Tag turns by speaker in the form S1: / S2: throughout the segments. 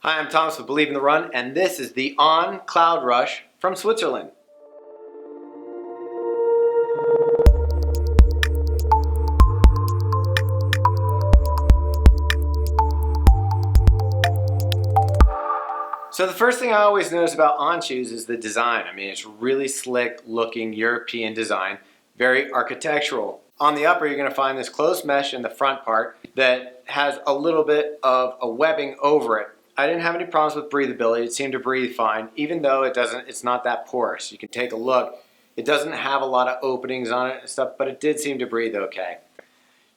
S1: Hi, I'm Thomas with Believe in the Run, and this is the On CloudRush from Switzerland. So the first thing I always notice about On shoes is the design. I mean, it's really slick looking European design, very architectural. On the upper, you're going to find this closed mesh in the front part that has a little bit of a webbing over it. I didn't have any problems with breathability. It seemed to breathe fine, even though it's not that porous. You can take a look. It doesn't have a lot of openings on it and stuff, but it did seem to breathe okay.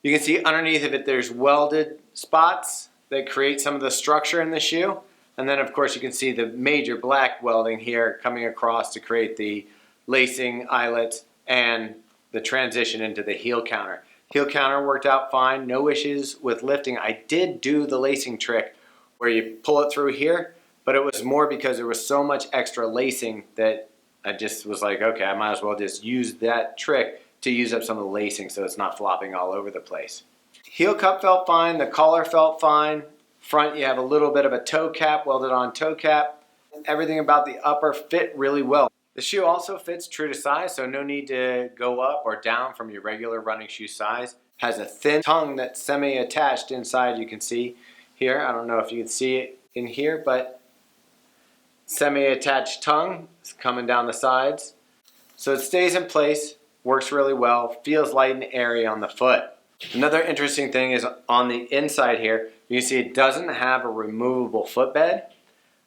S1: You can see underneath of it, there's welded spots that create some of the structure in the shoe. And then of course you can see the major black welding here coming across to create the lacing eyelets and the transition into the heel counter. Heel counter worked out fine, no issues with lifting. I did do the lacing trick where you pull it through here, but it was more because there was so much extra lacing that I just was like, okay, I might as well just use that trick to use up some of the lacing so it's not flopping all over the place. Heel cup felt fine, the collar felt fine. Front, you have a little bit of a toe cap, welded on toe cap. Everything about the upper fit really well. The shoe also fits true to size, so no need to go up or down from your regular running shoe size. Has a thin tongue that's semi-attached inside, you can see here. I don't know if you can see it in here, but semi-attached tongue is coming down the sides. So it stays in place, works really well, feels light and airy on the foot. Another interesting thing is on the inside here, you can see it doesn't have a removable footbed.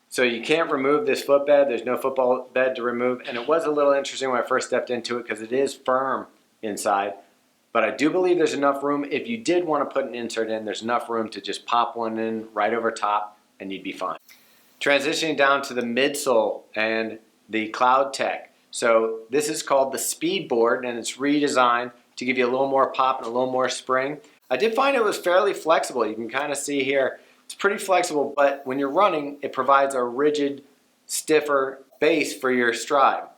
S1: So you can't remove this footbed. There's no football bed to remove. And it was a little interesting when I first stepped into it because it is firm inside. But I do believe there's enough room. If you did want to put an insert in, there's enough room to just pop one in right over top and you'd be fine. Transitioning down to the midsole and the Cloud Tech. So this is called the Speed Board and it's redesigned to give you a little more pop and a little more spring. I did find it was fairly flexible. You can kind of see here, it's pretty flexible, but when you're running, it provides a rigid, stiffer base for your stride.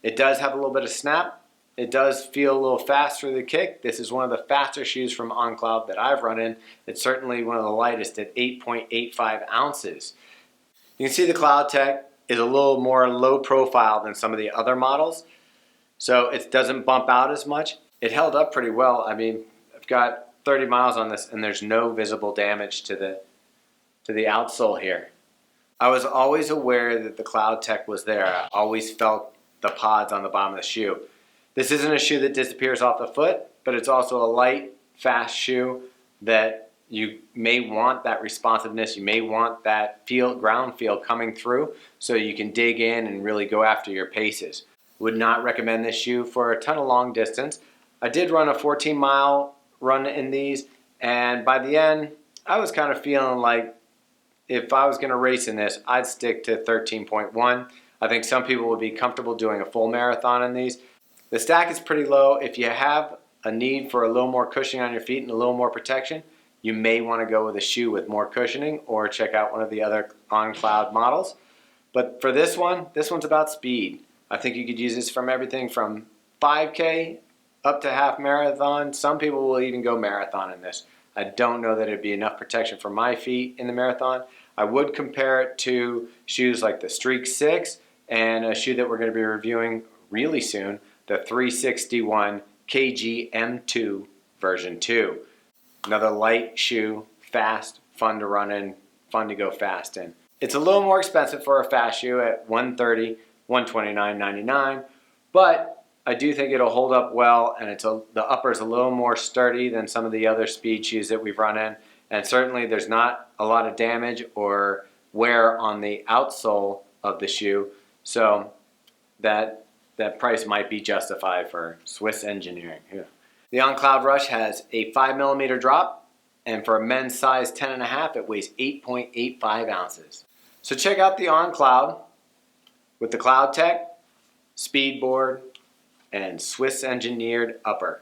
S1: It does have a little bit of snap. It does feel a little fast through the kick. This is one of the faster shoes from On Cloud that I've run in. It's certainly one of the lightest at 8.85 ounces. You can see the Cloud Tech is a little more low profile than some of the other models, so it doesn't bump out as much. It held up pretty well. I mean, I've got 30 miles on this and there's no visible damage to the outsole here. I was always aware that the Cloud Tech was there. I always felt the pods on the bottom of the shoe. This isn't a shoe that disappears off the foot, but it's also a light, fast shoe that you may want that responsiveness. You may want that ground feel coming through so you can dig in and really go after your paces. Would not recommend this shoe for a ton of long distance. I did run a 14-mile run in these, and by the end, I was kind of feeling like if I was going to race in this, I'd stick to 13.1. I think some people would be comfortable doing a full marathon in these. The stack is pretty low. If you have a need for a little more cushioning on your feet and a little more protection, you may want to go with a shoe with more cushioning or check out one of the other On Cloud models. But for this one's about speed. I think you could use this from everything from 5K up to half marathon. Some people will even go marathon in this. I don't know that it'd be enough protection for my feet in the marathon. I would compare it to shoes like the Streak 6 and a shoe that we're going to be reviewing really soon, the 361 KG M2 version 2. Another light shoe, fast, fun to run in, fun to go fast in. It's a little more expensive for a fast shoe at $130, $129.99, but I do think it'll hold up well, and the upper is a little more sturdy than some of the other speed shoes that we've run in, and certainly there's not a lot of damage or wear on the outsole of the shoe, so that price might be justified for Swiss engineering. Yeah. The On CloudRush has a 5mm drop, and for a men's size 10.5, it weighs 8.85 ounces. So check out the On Cloud with the Cloud Tech, Speed Board, and Swiss engineered upper.